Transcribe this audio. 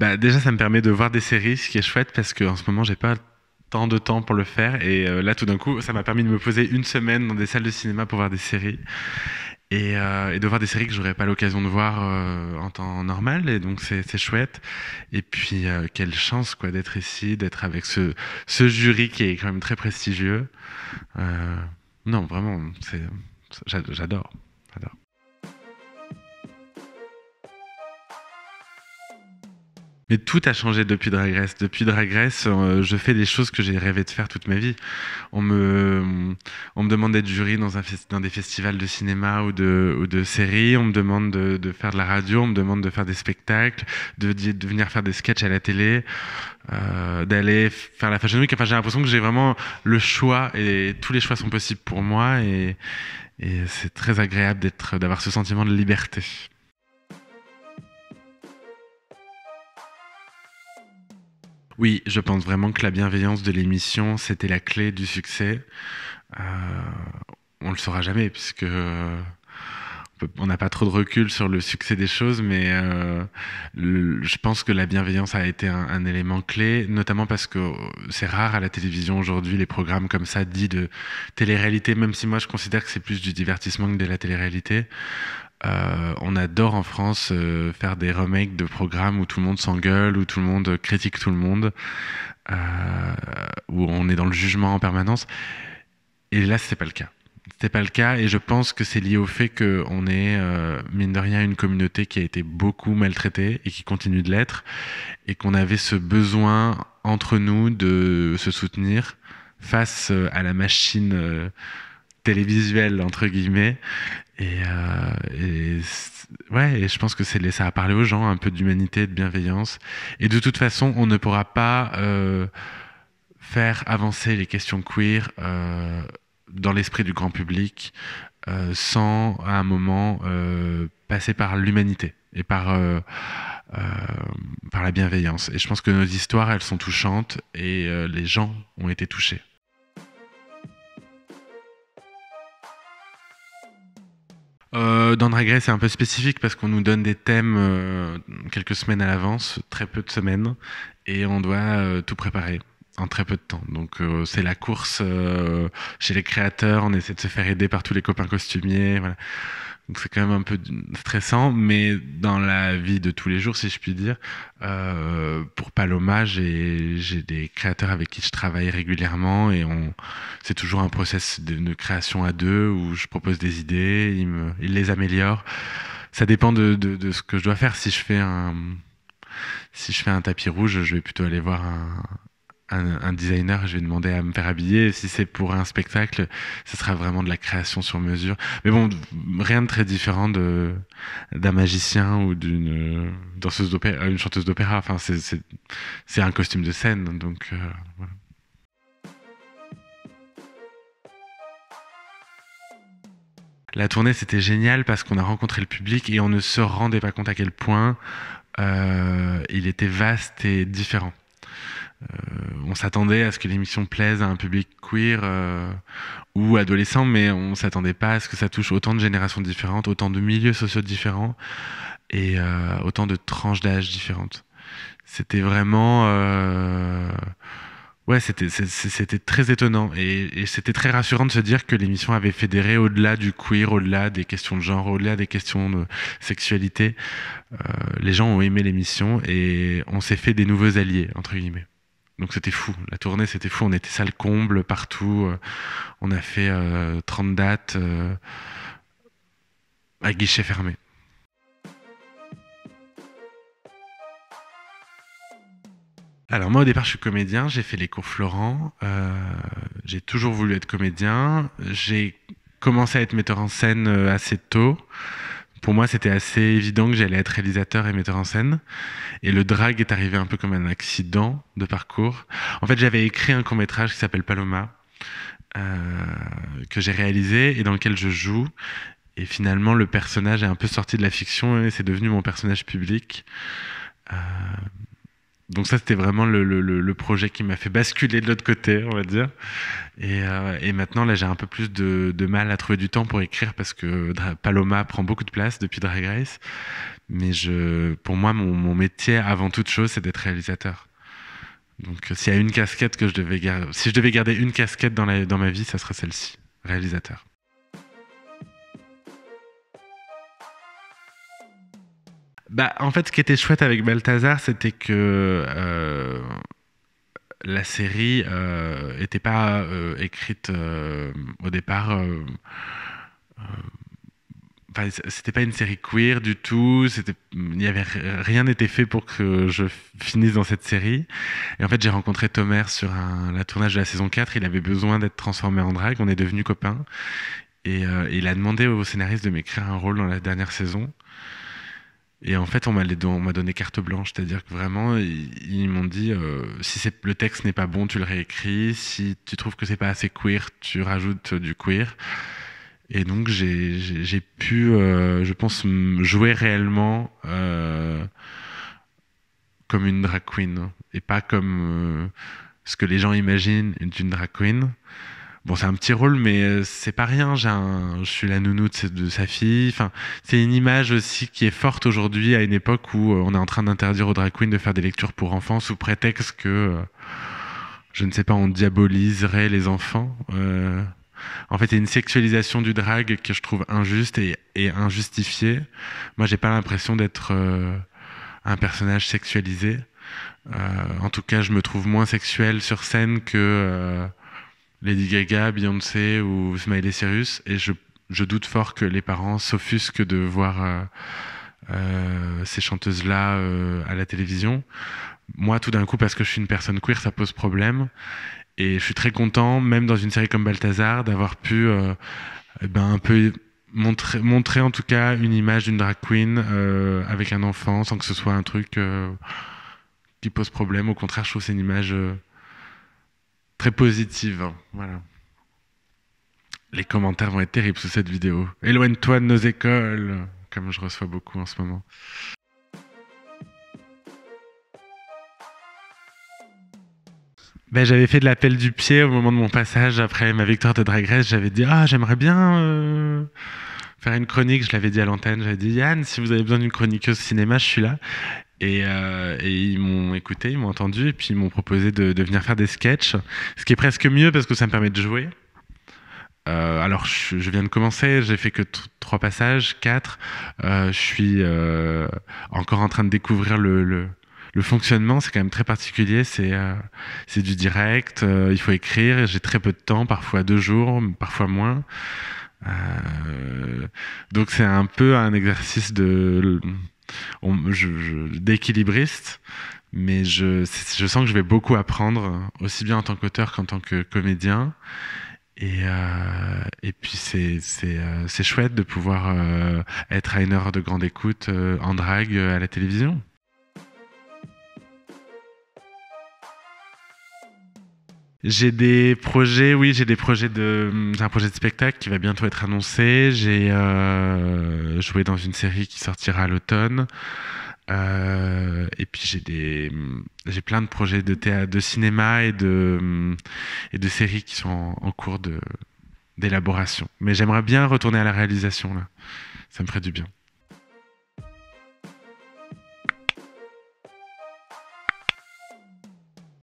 Bah, déjà, ça me permet de voir des séries, ce qui est chouette parce qu'en ce moment, j'ai pas tant de temps pour le faire. Et là, tout d'un coup, ça m'a permis de me poser une semaine dans des salles de cinéma pour voir des séries. Et de voir des séries que j'aurais pas l'occasion de voir en temps normal. Et donc, c'est chouette. Et puis, quelle chance quoi, d'être ici, d'être avec ce jury qui est quand même très prestigieux. Euh, non, vraiment, j'adore. J'adore. Mais tout a changé depuis Drag Race. Depuis Drag Race, je fais des choses que j'ai rêvé de faire toute ma vie. On me, on me demande d'être jury dans des festivals de cinéma ou de séries. On me demande de faire de la radio. On me demande de faire des spectacles, de venir faire des sketchs à la télé, d'aller faire la Fashion Week. Enfin, j'ai l'impression que j'ai vraiment le choix et tous les choix sont possibles pour moi. Et c'est très agréable d'avoir ce sentiment de liberté. Oui, je pense vraiment que la bienveillance de l'émission, c'était la clé du succès. Euh, on le saura jamais puisque on n'a pas trop de recul sur le succès des choses, mais je pense que la bienveillance a été un élément clé, notamment parce que c'est rare à la télévision aujourd'hui les programmes comme ça dits de télé-réalité, même si moi je considère que c'est plus du divertissement que de la télé-réalité. On adore en France faire des remakes de programmes où tout le monde s'engueule, où tout le monde critique tout le monde, euh, où on est dans le jugement en permanence. Et là, c'était pas le cas. C'était pas le cas, et je pense que c'est lié au fait qu'on est, mine de rien, une communauté qui a été beaucoup maltraitée et qui continue de l'être, et qu'on avait ce besoin entre nous de se soutenir face à la machine télévisuelle, entre guillemets. Ouais, et je pense que ça a parlé aux gens, un peu d'humanité, de bienveillance. Et de toute façon, on ne pourra pas faire avancer les questions queer dans l'esprit du grand public sans, à un moment, passer par l'humanité et euh, par la bienveillance. Et je pense que nos histoires, elles sont touchantes et les gens ont été touchés. Dans Drag Race, c'est un peu spécifique parce qu'on nous donne des thèmes quelques semaines à l'avance, très peu de semaines, et on doit tout préparer en très peu de temps. Donc c'est la course chez les créateurs, on essaie de se faire aider par tous les copains costumiers, voilà. Donc c'est quand même un peu stressant, mais dans la vie de tous les jours, si je puis dire, pour Paloma, j'ai des créateurs avec qui je travaille régulièrement et c'est toujours un process de création à deux où je propose des idées, ils les améliorent. Ça dépend de ce que je dois faire. Si je fais un tapis rouge, je vais plutôt aller voir un designer, je vais demander à me faire habiller. Et si c'est pour un spectacle, ce sera vraiment de la création sur mesure. Mais bon, rien de très différent d'un magicien ou d'une danseuse d'opéra, une chanteuse d'opéra. Enfin, c'est un costume de scène, donc voilà. La tournée, c'était génial parce qu'on a rencontré le public et on ne se rendait pas compte à quel point il était vaste et différent. On s'attendait à ce que l'émission plaise à un public queer ou adolescent, mais on s'attendait pas à ce que ça touche autant de générations différentes, autant de milieux sociaux différents et autant de tranches d'âge différentes. C'était vraiment... Ouais, c'était très étonnant et c'était très rassurant de se dire que l'émission avait fédéré au-delà du queer, au-delà des questions de genre, au-delà des questions de sexualité. Les gens ont aimé l'émission et on s'est fait des nouveaux alliés, entre guillemets. Donc c'était fou, la tournée c'était fou, on était salle comble partout, on a fait 30 dates à guichet fermé. Alors moi au départ je suis comédien, j'ai fait les cours Florent, j'ai toujours voulu être comédien, j'ai commencé à être metteur en scène assez tôt. Pour moi c'était assez évident que j'allais être réalisateur et metteur en scène. Et le drag est arrivé un peu comme un accident de parcours. En fait j'avais écrit un court-métrage qui s'appelle Paloma, que j'ai réalisé et dans lequel je joue. Et finalement le personnage est un peu sorti de la fiction et c'est devenu mon personnage public. Euh, Donc ça, c'était vraiment le projet qui m'a fait basculer de l'autre côté, on va dire. Et maintenant, là, j'ai un peu plus de mal à trouver du temps pour écrire parce que Paloma prend beaucoup de place depuis Drag Race. Mais pour moi, mon métier, avant toute chose, c'est d'être réalisateur. Donc s'il y a une casquette que je devais garder, si je devais garder une casquette dans ma vie, ça serait celle-ci, réalisateur. Bah, en fait, ce qui était chouette avec Balthazar, c'était que la série était pas écrite au départ. Enfin, c'était pas une série queer du tout. Rien n'était fait pour que je finisse dans cette série. Et en fait, j'ai rencontré Tomer sur la tournage de la saison 4. Il avait besoin d'être transformé en drague. On est devenus copains. Et il a demandé au scénariste de m'écrire un rôle dans la dernière saison. Et en fait, on m'a donné carte blanche, c'est-à-dire que vraiment, ils m'ont dit si le texte n'est pas bon, tu le réécris. Si tu trouves que c'est pas assez queer, tu rajoutes du queer. Et donc, j'ai pu, je pense, jouer réellement comme une drag queen et pas comme ce que les gens imaginent d'une drag queen. Bon, c'est un petit rôle, mais c'est pas rien. Je suis la nounou de sa fille. Enfin, c'est une image aussi qui est forte aujourd'hui, à une époque où on est en train d'interdire aux drag queens de faire des lectures pour enfants sous prétexte que, je ne sais pas, on diaboliserait les enfants. En fait, il y a une sexualisation du drag que je trouve injuste et injustifiée. Moi, j'ai pas l'impression d'être un personnage sexualisé. En tout cas, je me trouve moins sexuel sur scène que Lady Gaga, Beyoncé ou Miley Cyrus, et je doute fort que les parents s'offusquent de voir ces chanteuses-là à la télévision. Moi, tout d'un coup, parce que je suis une personne queer, ça pose problème, et je suis très content, même dans une série comme Balthazar, d'avoir pu un peu montrer en tout cas une image d'une drag queen avec un enfant, sans que ce soit un truc qui pose problème. Au contraire, je trouve que c'est une image très positive, hein. Voilà. Les commentaires vont être terribles sous cette vidéo. Éloigne-toi de nos écoles, comme je reçois beaucoup en ce moment. Ben, j'avais fait de l'appel du pied au moment de mon passage après ma victoire de Drag Race. J'avais dit j'aimerais bien faire une chronique. Je l'avais dit à l'antenne. J'avais dit Yann, si vous avez besoin d'une chroniqueuse cinéma, je suis là. Et ils m'ont écouté, ils m'ont entendu, et puis ils m'ont proposé de venir faire des sketchs, ce qui est presque mieux parce que ça me permet de jouer. Alors je viens de commencer, j'ai fait que 3 passages, 4. Je suis encore en train de découvrir le fonctionnement. C'est quand même très particulier. C'est du direct. Il faut écrire. J'ai très peu de temps, parfois 2 jours, parfois moins. Donc c'est un peu un exercice d'équilibriste, mais je sens que je vais beaucoup apprendre, aussi bien en tant qu'auteur qu'en tant que comédien. Et puis c'est chouette de pouvoir être à une heure de grande écoute en drague à la télévision. J'ai des projets, oui, j'ai un projet de spectacle qui va bientôt être annoncé. J'ai joué dans une série qui sortira à l'automne. Et puis j'ai plein de projets de théâtre, de cinéma et de séries qui sont en cours d'élaboration. Mais j'aimerais bien retourner à la réalisation là. Ça me ferait du bien.